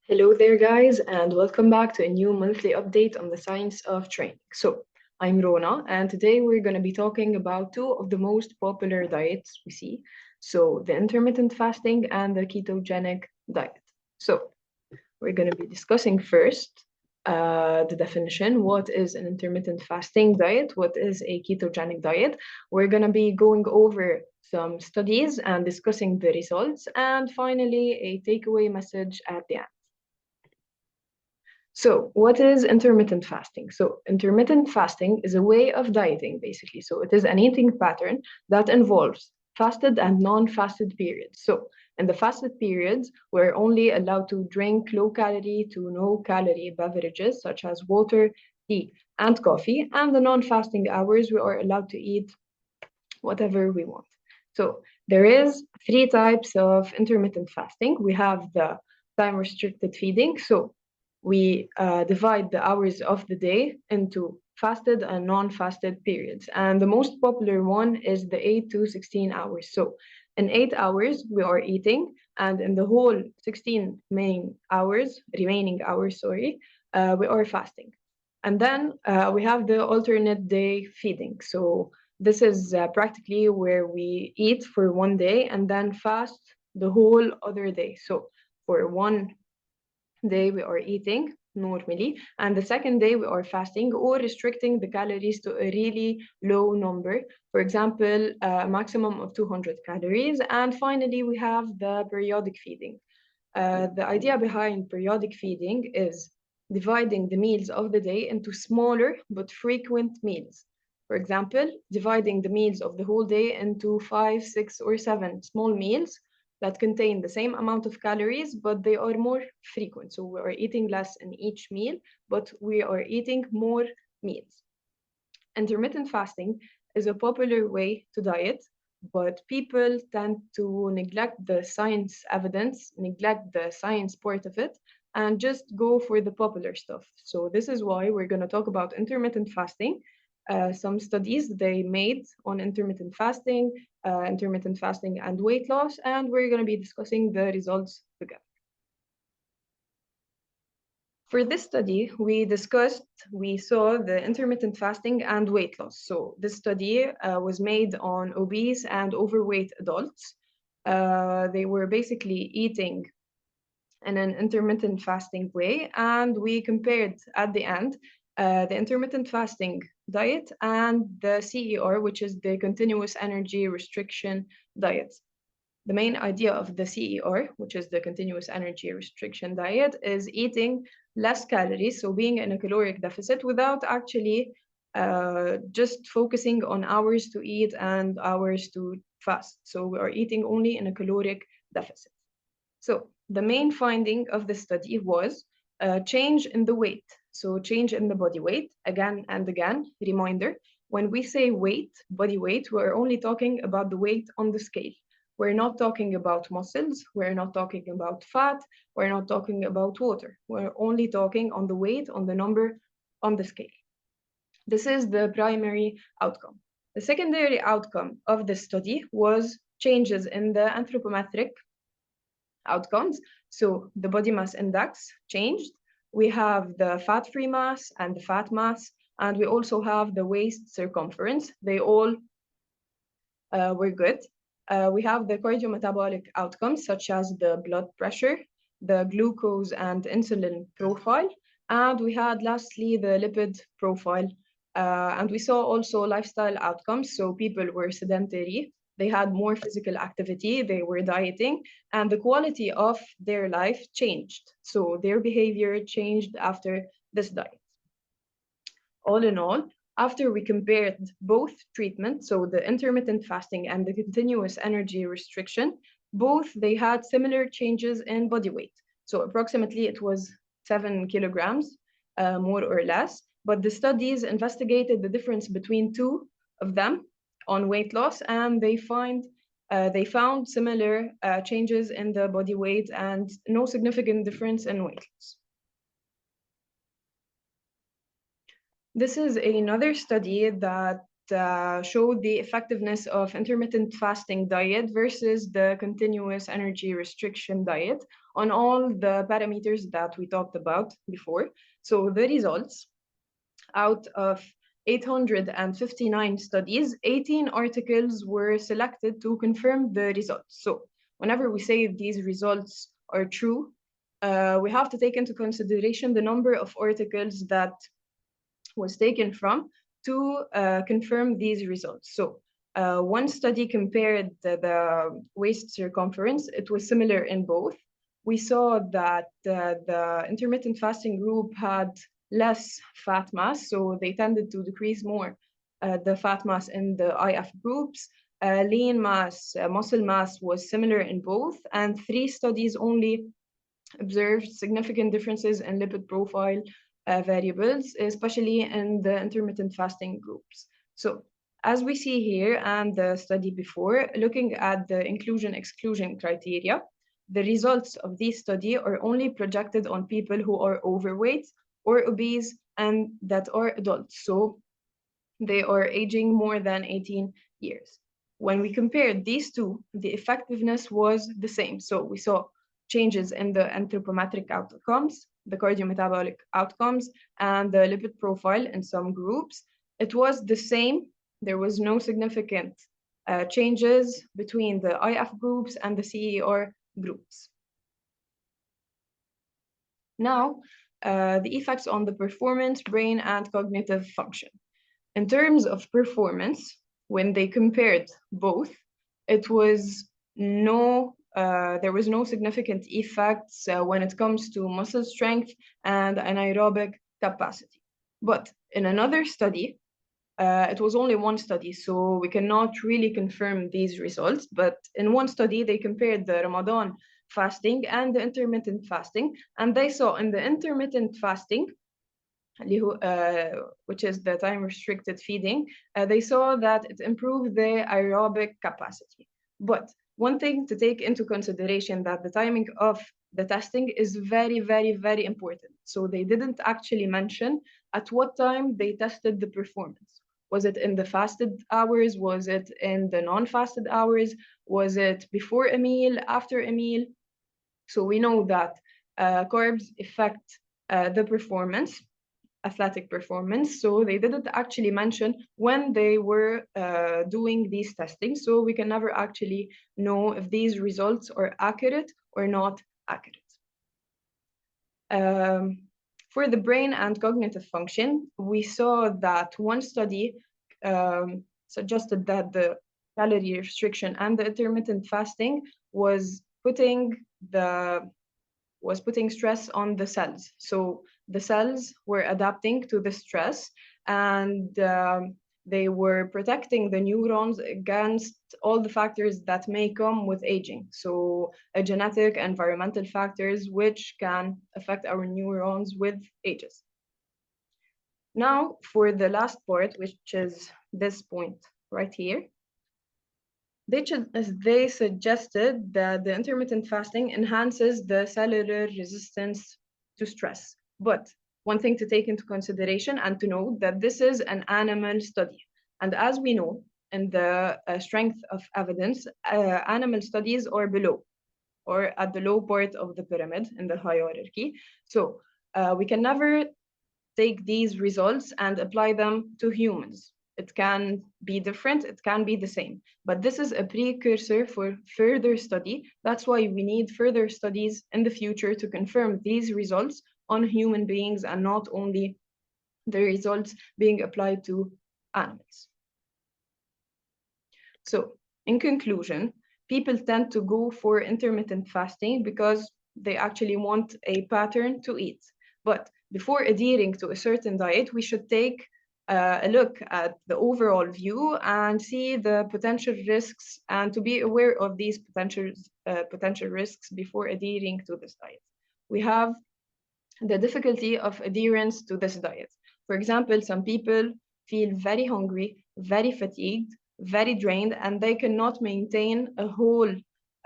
Hello there, guys, and welcome back to a new monthly update on the science of training. So, I'm Rona, and today we're going to be talking about two of the most popular diets we see. So, the intermittent fasting and the ketogenic diet. So, we're going to be discussing first the definition. What is an intermittent fasting diet? What is a ketogenic diet? We're going to be going over some studies and discussing the results, and finally, a takeaway message at the end. So, what is intermittent fasting? So, intermittent fasting is a way of dieting, basically. So, it is an eating pattern that involves fasted and non-fasted periods. So, in the fasted periods, we're only allowed to drink low-calorie to no-calorie beverages such as water, tea, and coffee. And the non-fasting hours, we are allowed to eat whatever we want. So, there is three types of intermittent fasting. We have the time-restricted feeding. So, we divide the hours of the day into fasted and non-fasted periods. And the most popular one is the 8 to 16 hours. So in 8 hours, we are eating, and in the whole 16 remaining hours, we are fasting. And then we have the alternate day feeding. So this is practically where we eat for one day and then fast the whole other day. So for one day we are eating normally, and the second day we are fasting or restricting the calories to a really low number, for example a maximum of 200 calories. And finally we have the periodic feeding. The idea behind periodic feeding is dividing the meals of the day into smaller but frequent meals. For example, dividing the meals of the whole day into 5, 6, or 7 small meals that contain the same amount of calories, but they are more frequent. So we are eating less in each meal, but we are eating more meals. Intermittent fasting is a popular way to diet, but people tend to neglect the science evidence, neglect the science part of it, and just go for the popular stuff. So this is why we're going to talk about intermittent fasting, some studies they made on intermittent fasting and weight loss, and we're going to be discussing the results together. For this study, we saw the intermittent fasting and weight loss. So this study was made on obese and overweight adults. They were basically eating in an intermittent fasting way, and we compared at the end the intermittent fasting diet and the CER, which is the continuous energy restriction diet. The main idea of the CER, which is the continuous energy restriction diet, is eating less calories, so being in a caloric deficit without actually just focusing on hours to eat and hours to fast. So we are eating only in a caloric deficit. So the main finding of the study was a change in the weight. So change in the body weight, again and again, reminder, when we say weight, body weight, we're only talking about the weight on the scale. We're not talking about muscles, we're not talking about fat, we're not talking about water. We're only talking on the weight, on the number on the scale. This is the primary outcome. The secondary outcome of the study was changes in the anthropometric outcomes. So the body mass index changed. We have the fat-free mass and the fat mass, and we also have the waist circumference. They all were good. We have the cardiometabolic outcomes, such as the blood pressure, the glucose and insulin profile, and we had lastly the lipid profile. And we saw also lifestyle outcomes. So people were sedentary, they had more physical activity, they were dieting, and the quality of their life changed. So their behavior changed after this diet. All in all, after we compared both treatments, so the intermittent fasting and the continuous energy restriction, both they had similar changes in body weight. So approximately it was 7 kilograms, more or less. But the studies investigated the difference between two of them on weight loss, and they found similar changes in the body weight and no significant difference in weight loss. This is another study that showed the effectiveness of intermittent fasting diet versus the continuous energy restriction diet on all the parameters that we talked about before. So the results, out of 859 studies, 18 articles were selected to confirm the results. So whenever we say these results are true, we have to take into consideration the number of articles that was taken from to confirm these results. So one study compared the waist circumference. It was similar in both. We saw that the intermittent fasting group had less fat mass, so they tended to decrease more the fat mass in the IF groups. Lean mass, muscle mass was similar in both, and 3 studies only observed significant differences in lipid profile variables, especially in the intermittent fasting groups. So as we see here and the study before, looking at the inclusion-exclusion criteria, the results of this study are only projected on people who are overweight or obese and that are adults. So they are aging more than 18 years. When we compared these two, the effectiveness was the same. So we saw changes in the anthropometric outcomes, the cardiometabolic outcomes, and the lipid profile in some groups. It was the same. There was no significant changes between the IF groups and the CER groups. Now, the effects on the performance, brain, and cognitive function. In terms of performance, when they compared both, it was there was no significant effects when it comes to muscle strength and anaerobic capacity. But in another study, it was only one study, so we cannot really confirm these results. But in one study, they compared the Ramadan fasting and the intermittent fasting, and they saw in the intermittent fasting, which is the time-restricted feeding, they saw that it improved the aerobic capacity. But one thing to take into consideration that the timing of the testing is very, very, very important. So they didn't actually mention at what time they tested the performance. Was it in the fasted hours? Was it in the non-fasted hours? Was it before a meal, after a meal? So we know that carbs affect the performance, athletic performance. So they didn't actually mention when they were doing these testing. So we can never actually know if these results are accurate or not accurate. For the brain and cognitive function, we saw that one study suggested that the calorie restriction and the intermittent fasting was putting stress on the cells. So the cells were adapting to the stress, and they were protecting the neurons against all the factors that may come with aging. So genetic, environmental factors, which can affect our neurons with ages. Now, for the last part, which is this point right here, they suggested that the intermittent fasting enhances the cellular resistance to stress. But one thing to take into consideration and to note that this is an animal study. And as we know, in the strength of evidence, animal studies are below or at the low part of the pyramid in the hierarchy. So we can never take these results and apply them to humans. It can be different, it can be the same, but this is a precursor for further study. That's why we need further studies in the future to confirm these results on human beings and not only the results being applied to animals. So in conclusion, people tend to go for intermittent fasting because they actually want a pattern to eat. But before adhering to a certain diet, we should take a look at the overall view and see the potential risks and to be aware of these potential risks before adhering to this diet. We have the difficulty of adherence to this diet. For example, some people feel very hungry, very fatigued, very drained, and they cannot maintain a whole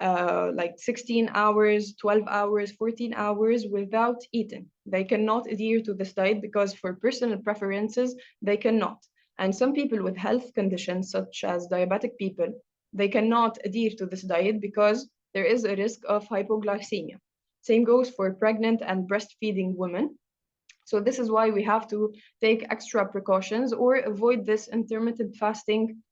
like 16 hours, 12 hours, 14 hours without eating. They cannot adhere to this diet because for personal preferences, they cannot. And some people with health conditions, such as diabetic people, they cannot adhere to this diet because there is a risk of hypoglycemia. Same goes for pregnant and breastfeeding women. So this is why we have to take extra precautions or avoid this intermittent fasting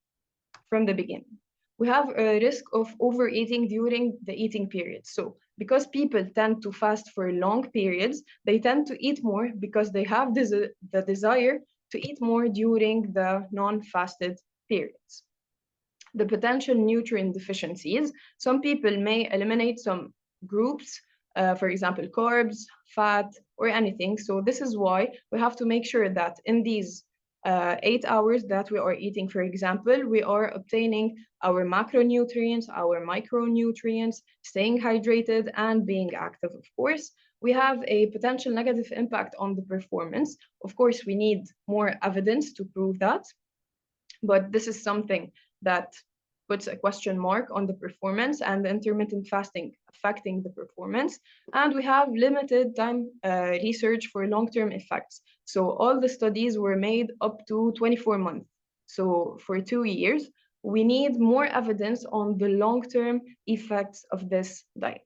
from the beginning. We have a risk of overeating during the eating period. So because people tend to fast for long periods, they tend to eat more because they have the desire to eat more during the non-fasted periods. The potential nutrient deficiencies, some people may eliminate some groups, for example, carbs, fat, or anything. So this is why we have to make sure that in these 8 hours that we are eating, for example, we are obtaining our macronutrients, our micronutrients, staying hydrated, and being active, of course. We have a potential negative impact on the performance. Of course, we need more evidence to prove that, but this is something that puts a question mark on the performance and the intermittent fasting affecting the performance. And we have limited time research for long-term effects. So all the studies were made up to 24 months. So for 2 years, we need more evidence on the long-term effects of this diet.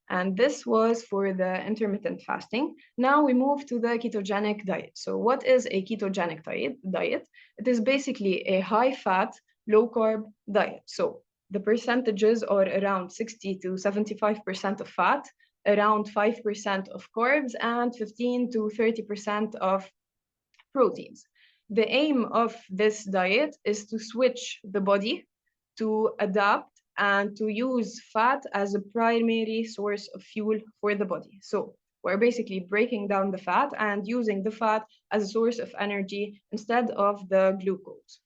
And this was for the intermittent fasting. Now we move to the ketogenic diet. So what is a ketogenic diet? It is basically a high-fat, low-carb diet. So the percentages are around 60 to 75% of fat, around 5% of carbs, and 15 to 30% of proteins. The aim of this diet is to switch the body to adapt and to use fat as a primary source of fuel for the body. So we're basically breaking down the fat and using the fat as a source of energy instead of the glucose.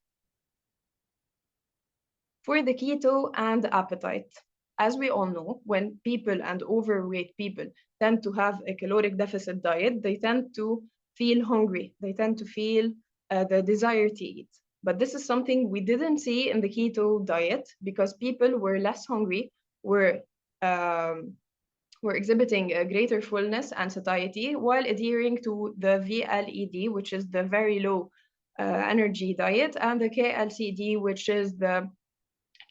For the keto and appetite, as we all know, when people and overweight people tend to have a caloric deficit diet, they tend to feel hungry. They tend to feel the desire to eat. But this is something we didn't see in the keto diet because people were less hungry, were exhibiting a greater fullness and satiety while adhering to the VLED, which is the very low energy diet, and the KLCD, which is the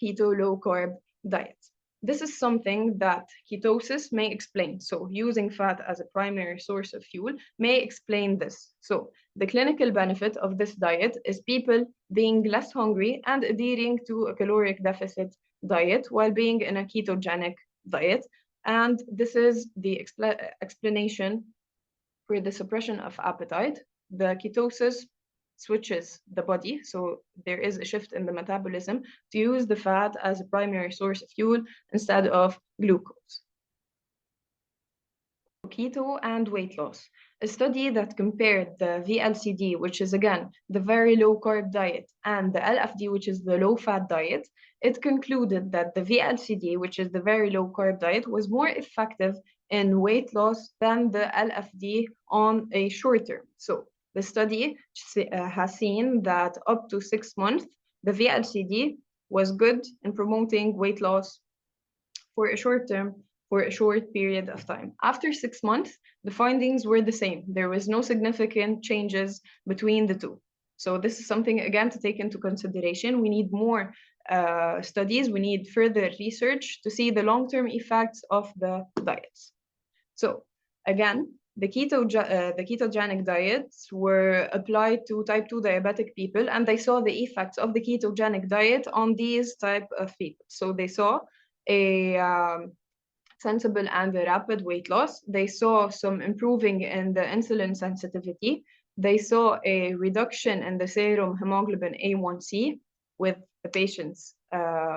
keto low carb diet. This is something that ketosis may explain. So using fat as a primary source of fuel may explain this. So the clinical benefit of this diet is people being less hungry and adhering to a caloric deficit diet while being in a ketogenic diet. And this is the explanation for the suppression of appetite. The ketosis switches the body, so there is a shift in the metabolism to use the fat as a primary source of fuel instead of glucose. Keto and weight loss. A study that compared the VLCD, which is again the very low carb diet, and the LFD, which is the low fat diet, it concluded that the VLCD, which is the very low carb diet, was more effective in weight loss than the LFD on a short term. So the study has seen that up to 6 months, the VLCD was good in promoting weight loss for a short term, for a short period of time. After 6 months, the findings were the same. There was no significant changes between the two. So this is something, again, to take into consideration. We need more studies. We need further research to see the long-term effects of the diets. So again, the ketogenic diets were applied to type 2 diabetic people, and they saw the effects of the ketogenic diet on these type of people. So they saw a sensible and a rapid weight loss. They saw some improving in the insulin sensitivity. They saw a reduction in the serum hemoglobin A1C with the patients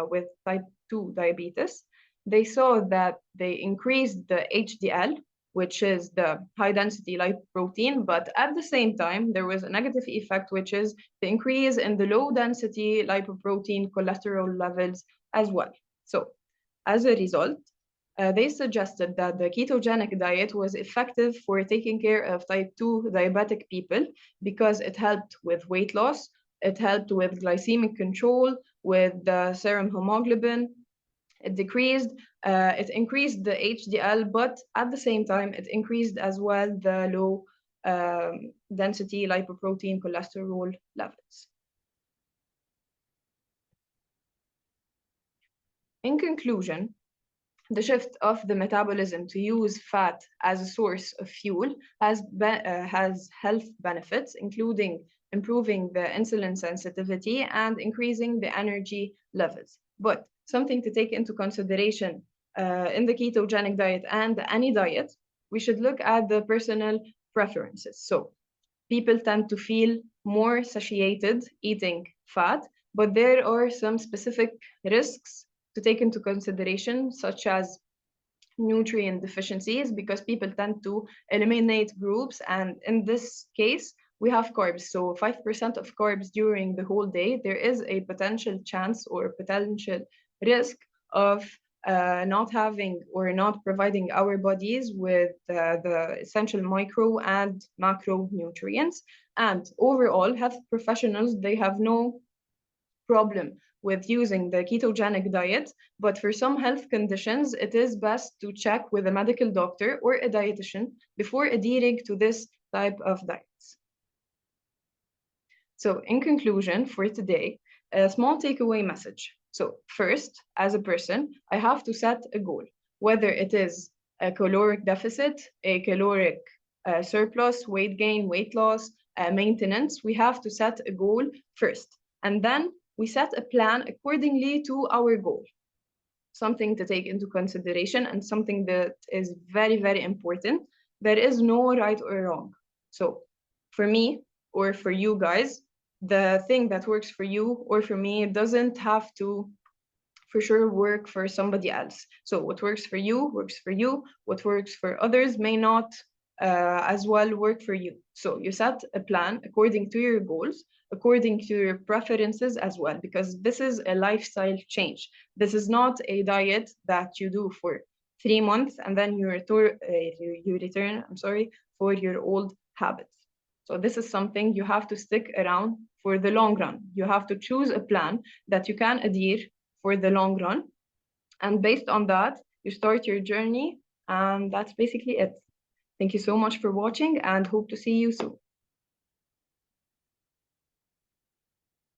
with type 2 diabetes. They saw that they increased the HDL, which is the high-density lipoprotein, but at the same time, there was a negative effect, which is the increase in the low-density lipoprotein cholesterol levels as well. So as a result, they suggested that the ketogenic diet was effective for taking care of type 2 diabetic people because it helped with weight loss, it helped with glycemic control, with the serum hemoglobin. It decreased, it increased the HDL, but at the same time, it increased as well the low density, lipoprotein, cholesterol levels. In conclusion, the shift of the metabolism to use fat as a source of fuel has health benefits, including improving the insulin sensitivity and increasing the energy levels. But something to take into consideration in the ketogenic diet and any diet, we should look at the personal preferences. So people tend to feel more satiated eating fat, but there are some specific risks to take into consideration, such as nutrient deficiencies, because people tend to eliminate groups, and in this case we have carbs. So 5% of carbs during the whole day, there is a potential chance or potential risk of not having or not providing our bodies with the essential micro and macronutrients. And overall, health professionals, they have no problem with using the ketogenic diet, but for some health conditions, it is best to check with a medical doctor or a dietitian before adhering to this type of diets. So in conclusion for today, a small takeaway message. So first, as a person, I have to set a goal, whether it is a caloric deficit, a caloric surplus, weight gain, weight loss, maintenance. We have to set a goal first, and then we set a plan accordingly to our goal. Something to take into consideration and something that is very, very important. There is no right or wrong. So for me or for you guys, the thing that works for you or for me doesn't have to for sure work for somebody else. So what works for you works for you. What works for others may not as well work for you. So you set a plan according to your goals, according to your preferences as well, because this is a lifestyle change. This is not a diet that you do for 3 months and then you return for your old habits. So this is something you have to stick around for the long run. You have to choose a plan that you can adhere for the long run. And based on that, you start your journey, and that's basically it. Thank you so much for watching and hope to see you soon.